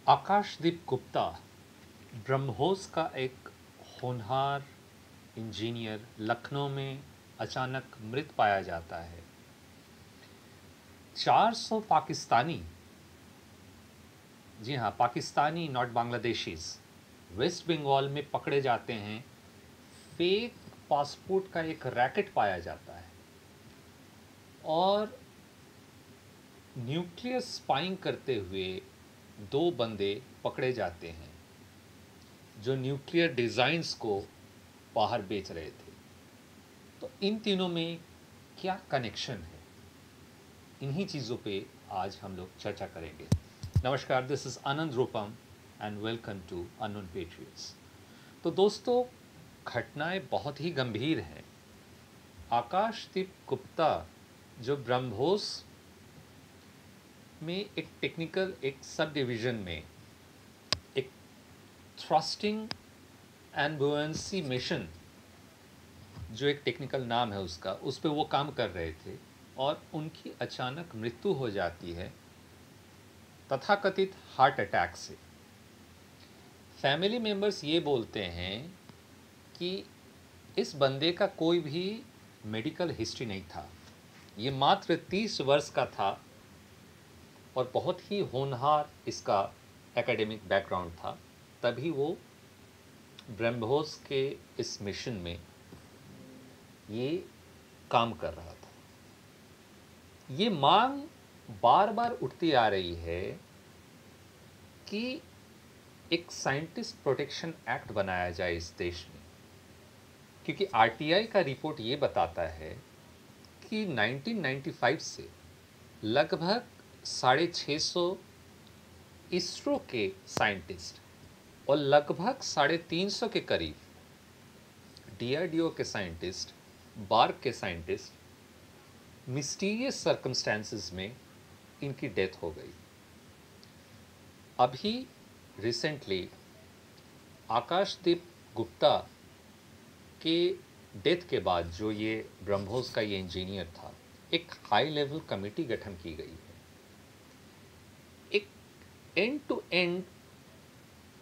आकाशदीप गुप्ता ब्रह्मोस का एक होनहार इंजीनियर लखनऊ में अचानक मृत पाया जाता है। 400 पाकिस्तानी, जी हाँ Pakistani not Bangladeshis, waste Bengal में पकड़े जाते हैं। फेक पासपोर्ट का एक रैकेट पाया जाता है और न्यूक्लियर स्पाइंग करते हुए दो बंदे पकड़े जाते हैं जो न्यूक्लियर डिज़ाइंस को बाहर बेच रहे थे। तो इन तीनों में क्या कनेक्शन है, इन्हीं चीज़ों पे आज हम लोग चर्चा करेंगे। नमस्कार, this is Anand Rupam and welcome to unknown patriots. तो दोस्तों, घटनाएं बहुत ही गंभीर हैं। आकाशदीप गुप्ता जो ब्रह्मोस में एक सब डिवीज़न में एक थ्रस्टिंग एंड बुओयेंसी मिशन, जो एक टेक्निकल नाम है उसका, उस पे वो काम कर रहे थे और उनकी अचानक मृत्यु हो जाती है तथाकथित हार्ट अटैक से। फैमिली मेंबर्स ये बोलते हैं कि इस बंदे का कोई भी मेडिकल हिस्ट्री नहीं था, ये मात्र 30 वर्ष का था और बहुत ही होनहार इसका एकेडमिक बैकग्राउंड था। तभी वो ब्रह्मोस के इस मिशन में ये काम कर रहा था। ये मांग बार बार उठती आ रही है कि एक साइंटिस्ट प्रोटेक्शन एक्ट बनाया जाए इस देश में, क्योंकि आरटीआई का रिपोर्ट ये बताता है कि 1995 से लगभग 650 इसरो के साइंटिस्ट और लगभग 350 के करीब डीआरडीओ के साइंटिस्ट, बार्क के साइंटिस्ट, मिस्टीरियस सर्कमस्टेंसेस में इनकी डेथ हो गई। अभी रिसेंटली आकाशदीप गुप्ता के डेथ के बाद जो ये ब्रह्मोस का ये इंजीनियर था, एक हाई लेवल कमेटी गठन की गई है। एक एंड टू एंड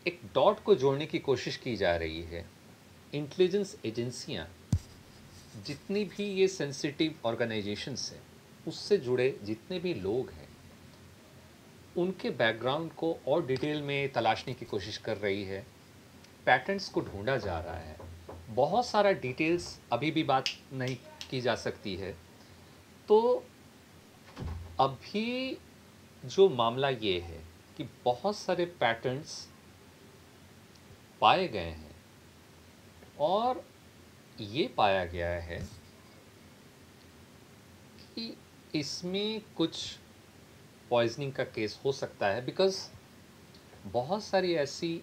एक डॉट को जोड़ने की कोशिश की जा रही है। इंटेलिजेंस एजेंसियां, जितनी भी ये सेंसिटिव ऑर्गेनाइजेशंस हैं, उससे जुड़े जितने भी लोग हैं, उनके बैकग्राउंड को और डिटेल में तलाशने की कोशिश कर रही है। पैटर्न्स को ढूंढा जा रहा है। बहुत सारा डिटेल्स अभी भी बात नहीं की जा सकती है। तो अभी जो मामला ये है कि बहुत सारे पैटर्न्स पाए गए हैं और ये पाया गया है कि इसमें कुछ पॉइजनिंग का केस हो सकता है, बिकॉज़ बहुत सारी ऐसी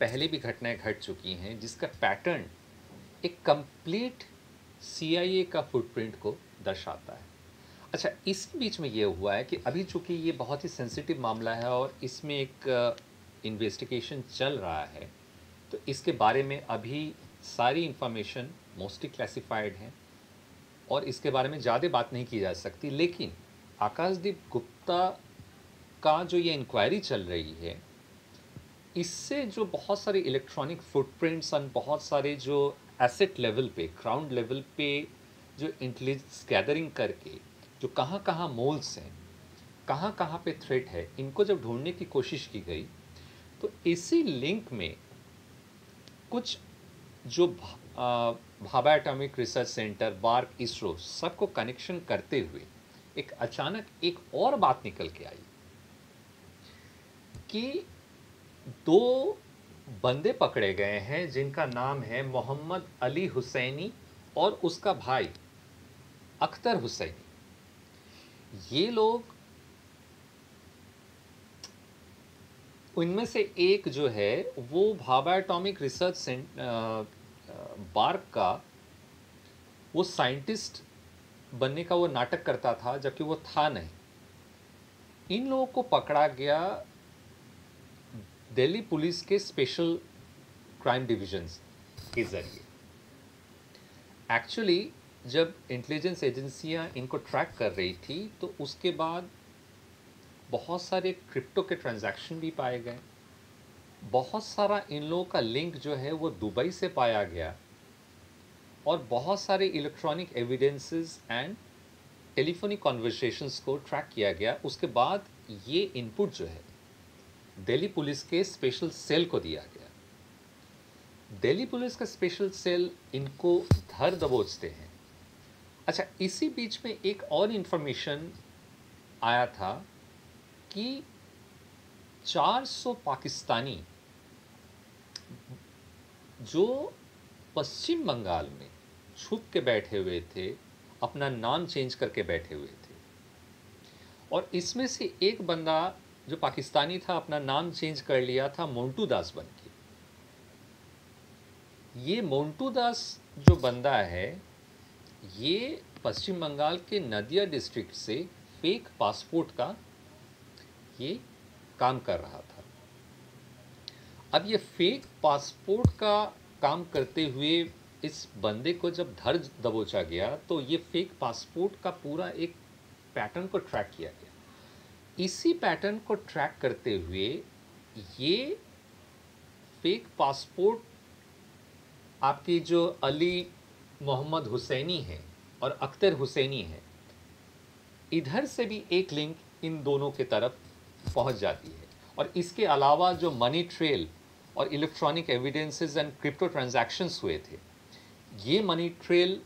पहले भी घटनाएं घट चुकी हैं जिसका पैटर्न एक कंप्लीट सीआईए का फुटप्रिंट को दर्शाता है। अच्छा, इस बीच में ये हुआ है कि अभी चूंकि ये बहुत ही सेंसिटिव मामला है और इसमें एक इन्वेस्टिगेशन चल रहा है, तो इसके बारे में अभी सारी इंफॉर्मेशन मोस्टली क्लासिफाइड है और इसके बारे में ज़्यादा बात नहीं की जा सकती। लेकिन आकाशदीप गुप्ता का जो ये इंक्वायरी चल रही है, इससे जो बहुत सारे इलेक्ट्रॉनिक फुटप्रिंट्स और बहुत सारे जो एसेट लेवल पे, ग्राउंड लेवल पे जो इंटेलिजेंस गैदरिंग करके जो कहाँ कहाँ मोल्स हैं, कहाँ कहाँ पे थ्रेट है, इनको जब ढूंढने की कोशिश की गई, तो इसी लिंक में कुछ जो Bhabha atomic research centre, BARC, ISRO, सबको कनेक्शन करते हुए एक अचानक एक और बात निकल के आई कि दो बंदे पकड़े गए हैं जिनका नाम है मोहम्मद अली हुसैनी और उसका भाई अख्तर हुसैनी। ये लोग, उनमें से एक जो है वो Bhabha atomic research centre bark का वो साइंटिस्ट बनने का वो नाटक करता था, जबकि वो था नहीं। इन लोगों को पकड़ा गया दिल्ली पुलिस के स्पेशल क्राइम डिविजन्स के ज़रिए। एक्चुअली जब इंटेलिजेंस एजेंसियां इनको ट्रैक कर रही थी, तो उसके बाद बहुत सारे क्रिप्टो के ट्रांजैक्शन भी पाए गए बहुत सारा इन लोगों का लिंक जो है वो दुबई से पाया गया, और बहुत सारे electronic evidences and telephonic conversations को ट्रैक किया गया। उसके बाद ये इनपुट जो है दिल्ली पुलिस के स्पेशल सेल को दिया गया। दिल्ली पुलिस का स्पेशल सेल इनको धर दबोचते हैं। अच्छा, इसी बीच में एक और इन्फॉर्मेशन आया था कि 400 पाकिस्तानी जो पश्चिम बंगाल में छुप के बैठे हुए थे, अपना नाम चेंज करके बैठे हुए थे, और इसमें से एक बंदा जो पाकिस्तानी था अपना नाम चेंज कर लिया था मोंटू दास बन के। ये मोंटू दास जो बंदा है, ये पश्चिम बंगाल के नदिया डिस्ट्रिक्ट से फेक पासपोर्ट का ये काम कर रहा था। अब ये फेक पासपोर्ट का काम करते हुए इस बंदे को जब धर दबोचा गया, तो ये फेक पासपोर्ट का पूरा एक पैटर्न को ट्रैक किया गया। इसी पैटर्न को ट्रैक करते हुए ये फेक पासपोर्ट आपकी जो अली मोहम्मद हुसैनी है और अख्तर हुसैनी है, इधर से भी एक लिंक इन दोनों के तरफ पहुंच जाती है। और इसके अलावा जो मनी ट्रेल और electronic evidences and crypto transactions हुए थे, ये मनी ट्रेल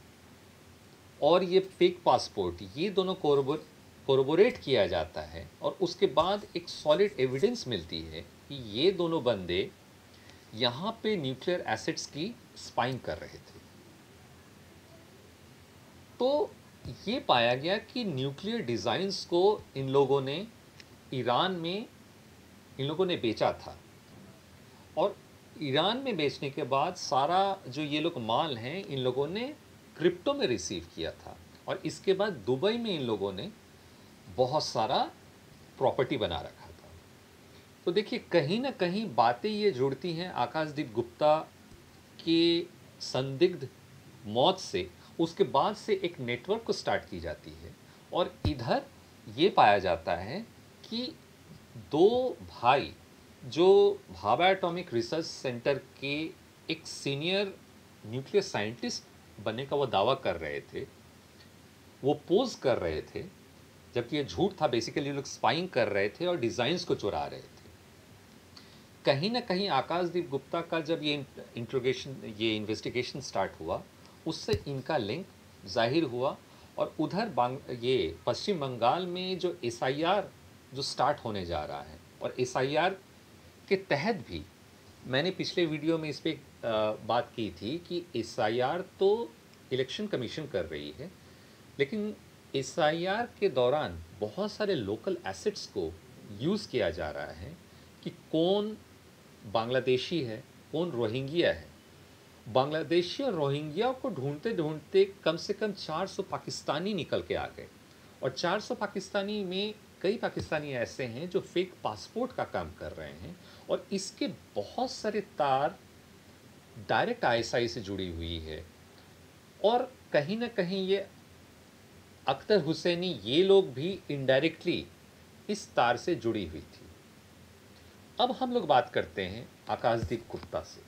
और ये फेक पासपोर्ट, ये दोनों कोरोबोरेट किया जाता है, और उसके बाद एक सॉलिड एविडेंस मिलती है कि ये दोनों बंदे यहाँ पे न्यूक्लियर एसेट्स की स्पाइंग कर रहे थे। तो ये पाया गया कि न्यूक्लियर डिज़ाइंस को इन लोगों ने ईरान में इन लोगों ने बेचा था, और ईरान में बेचने के बाद सारा जो ये लोग माल हैं इन लोगों ने क्रिप्टो में रिसीव किया था, और इसके बाद दुबई में इन लोगों ने बहुत सारा प्रॉपर्टी बना रखा था। तो देखिए, कहीं ना कहीं बातें ये जुड़ती हैं आकाशदीप गुप्ता के संदिग्ध मौत से। उसके बाद से एक नेटवर्क को स्टार्ट की जाती है, और इधर ये पाया जाता है कि दो भाई जो भाभा एटॉमिक रिसर्च सेंटर के एक सीनियर न्यूक्लियर साइंटिस्ट बनने का वो दावा कर रहे थे, वो पोज कर रहे थे, जबकि ये झूठ था। बेसिकली ये लोग स्पाइंग कर रहे थे और डिज़ाइंस को चुरा रहे थे। कहीं ना कहीं आकाशदीप गुप्ता का जब ये ये इन्वेस्टिगेशन स्टार्ट हुआ, उससे इनका लिंक जाहिर हुआ। और उधर ये पश्चिम बंगाल में जो एसआईआर जो स्टार्ट होने जा रहा है, और एसआईआर के तहत भी मैंने पिछले वीडियो में इस पर बात की थी कि एसआईआर तो इलेक्शन कमीशन कर रही है, लेकिन एसआईआर के दौरान बहुत सारे लोकल एसेट्स को यूज़ किया जा रहा है कि कौन बांग्लादेशी है, कौन रोहिंग्या है। बांग्लादेशी और रोहिंग्या को ढूंढते ढूंढते कम से कम 400 पाकिस्तानी निकल के आ गए, और 400 पाकिस्तानी में कई पाकिस्तानी ऐसे हैं जो फेक पासपोर्ट का काम कर रहे हैं, और इसके बहुत सारे तार डायरेक्ट आईएसआई से जुड़ी हुई है। और कहीं ना कहीं ये अख्तर हुसैनी, ये लोग भी इनडायरेक्टली इस तार से जुड़ी हुई थी। अब हम लोग बात करते हैं आकाशदीप गुप्ता से।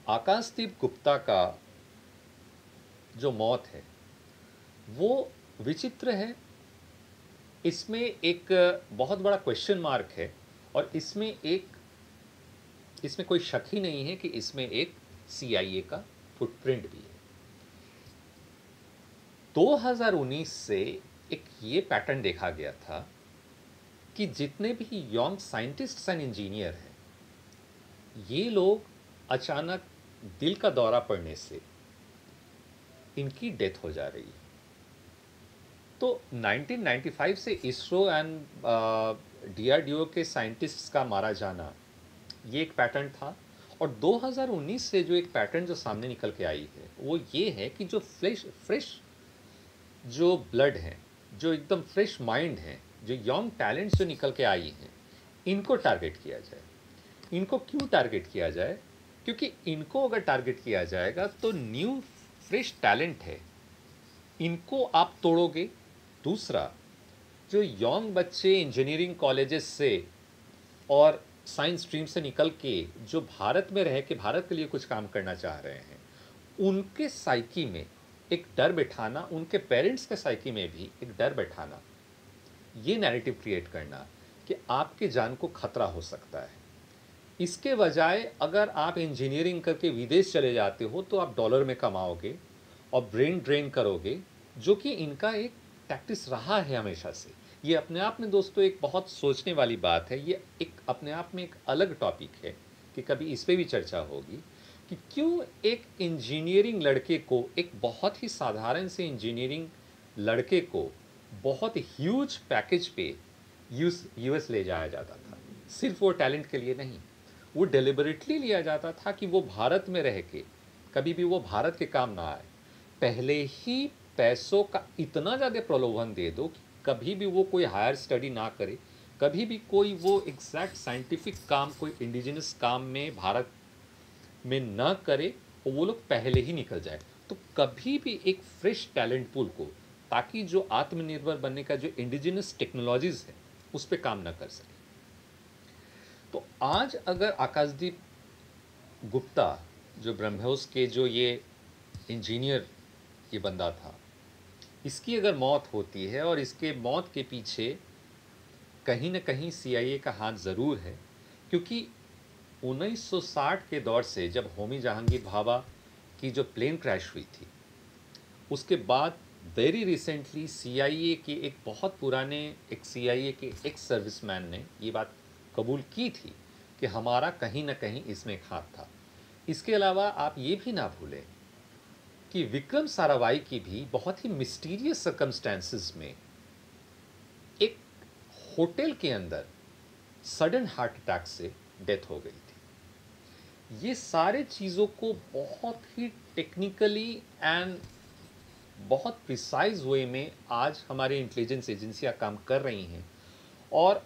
आकाशदीप गुप्ता का जो मौत है वो विचित्र है। इसमें एक बहुत बड़ा क्वेश्चन मार्क है, और इसमें कोई शक ही नहीं है कि इसमें एक CIA का फुटप्रिंट भी है। 2019 से एक ये पैटर्न देखा गया था कि जितने भी यंग साइंटिस्ट्स एंड इंजीनियर हैं, ये लोग अचानक दिल का दौरा पड़ने से इनकी डेथ हो जा रही है। तो 1995 से इसरो एंड DRDO के साइंटिस्ट्स का मारा जाना, ये एक पैटर्न था। और 2019 से जो एक पैटर्न जो सामने निकल के आई है वो ये है कि जो फ्रेश जो ब्लड है, जो एकदम फ्रेश माइंड है, जो यंग टैलेंट्स जो निकल के आई हैं, इनको टारगेट किया जाए। इनको क्यों टारगेट किया जाए? क्योंकि इनको अगर टारगेट किया जाएगा तो न्यू फ्रेश टैलेंट है, इनको आप तोड़ोगे। दूसरा, जो यंग बच्चे इंजीनियरिंग कॉलेजेस से और साइंस स्ट्रीम से निकल के जो भारत में रह के भारत के लिए कुछ काम करना चाह रहे हैं, उनके साइकी में एक डर बैठाना, उनके पेरेंट्स के साइकी में भी एक डर बैठाना, ये नैरेटिव क्रिएट करना कि आपके जान को खतरा हो सकता है। इसके बजाय अगर आप इंजीनियरिंग करके विदेश चले जाते हो तो आप डॉलर में कमाओगे और ब्रेन ड्रेन करोगे, जो कि इनका एक टैक्टिस रहा है हमेशा से। ये अपने आप में दोस्तों एक बहुत सोचने वाली बात है। ये एक अपने आप में एक अलग टॉपिक है कि कभी इस पे भी चर्चा होगी कि क्यों एक इंजीनियरिंग लड़के को, एक बहुत ही साधारण से इंजीनियरिंग लड़के को बहुत ह्यूज पैकेज पे यूएस ले जाया जाता था। सिर्फ वो टैलेंट के लिए नहीं, वो डेलिबरेटली लिया जाता था कि वो भारत में रह के कभी भी वो भारत के काम ना आए। पहले ही पैसों का इतना ज़्यादा प्रलोभन दे दो कि कभी भी वो कोई हायर स्टडी ना करे, कभी भी कोई वो एग्जैक्ट साइंटिफिक काम, कोई इंडिजिनस काम में भारत में ना करे, और वो लोग पहले ही निकल जाए। तो कभी भी एक फ्रेश टैलेंट पूल को, ताकि जो आत्मनिर्भर बनने का जो इंडिजिनस टेक्नोलॉजीज़ है उस पर काम ना कर सके। तो आज अगर आकाशदीप गुप्ता, जो ब्रह्मोस के जो ये इंजीनियर ये बंदा था, इसकी अगर मौत होती है, और इसके मौत के पीछे कहीं ना कहीं सीआईए का हाथ ज़रूर है, क्योंकि 1960 के दौर से जब होमी जहांगीर भाभा की जो प्लेन क्रैश हुई थी, उसके बाद वेरी रिसेंटली सीआईए के एक बहुत पुराने एक सीआईए के एक्स सर्विसमैन ने ये बात कबूल की थी कि हमारा कहीं ना कहीं इसमें एक हाथ था। इसके अलावा आप ये भी ना भूलें कि विक्रम साराभाई की भी बहुत ही मिस्टीरियस सर्कमस्टेंसेस में एक होटल के अंदर सडन हार्ट अटैक से डेथ हो गई थी। ये सारे चीज़ों को बहुत ही टेक्निकली एंड बहुत प्रिसाइज वे में आज हमारी इंटेलिजेंस एजेंसियां काम कर रही हैं। और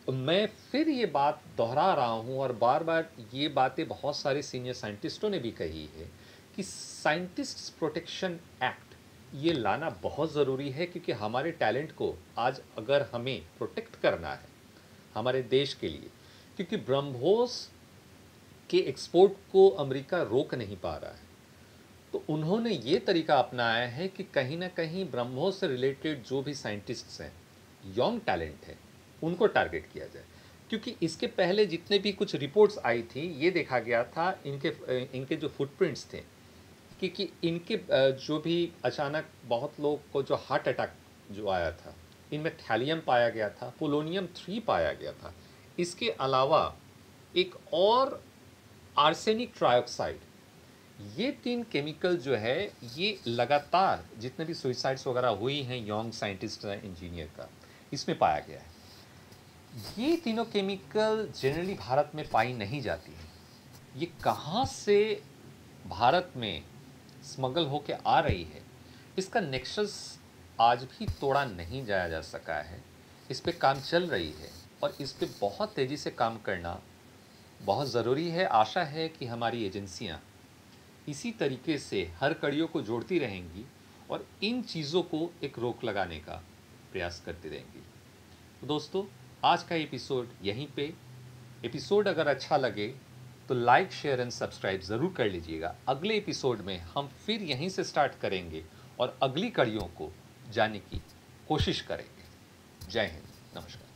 मैं फिर ये बात दोहरा रहा हूँ, और बार बार ये बातें बहुत सारे सीनियर साइंटिस्टों ने भी कही है कि साइंटिस्ट्स प्रोटेक्शन एक्ट ये लाना बहुत ज़रूरी है, क्योंकि हमारे टैलेंट को आज अगर हमें प्रोटेक्ट करना है हमारे देश के लिए, क्योंकि ब्रह्मोस के एक्सपोर्ट को अमेरिका रोक नहीं पा रहा है, तो उन्होंने ये तरीका अपनाया है कि कहीं ना कहीं ब्रह्मोस से रिलेटेड जो भी साइंटिस्ट्स हैं, यंग टैलेंट है, उनको टारगेट किया जाए। क्योंकि इसके पहले जितने भी कुछ रिपोर्ट्स आई थी, ये देखा गया था इनके जो फुटप्रिंट्स थे कि इनके जो भी अचानक बहुत लोग को जो हार्ट अटैक जो आया था, इनमें थैलियम पाया गया था, पोलोनियम 3 पाया गया था। इसके अलावा एक और आर्सेनिक ट्राइऑक्साइड, ये 3 केमिकल जो है ये लगातार जितने भी सुइसाइड्स वगैरह हुई हैं यंग साइंटिस्ट इंजीनियर का, इसमें पाया गया है। ये तीनों केमिकल जनरली भारत में पाई नहीं जाती है। ये कहाँ से भारत में स्मगल होके आ रही है, इसका नेक्सस आज भी तोड़ा नहीं जाया जा सका है। इस पे काम चल रही है, और इस पे बहुत तेज़ी से काम करना बहुत ज़रूरी है। आशा है कि हमारी एजेंसियाँ इसी तरीके से हर कड़ियों को जोड़ती रहेंगी और इन चीज़ों को एक रोक लगाने का प्रयास करती रहेंगी। तो दोस्तों, आज का एपिसोड यहीं पे। एपिसोड अगर अच्छा लगे तो लाइक, शेयर एंड सब्सक्राइब ज़रूर कर लीजिएगा। अगले एपिसोड में हम फिर यहीं से स्टार्ट करेंगे और अगली कड़ियों को जानने की कोशिश करेंगे। जय हिंद, नमस्कार।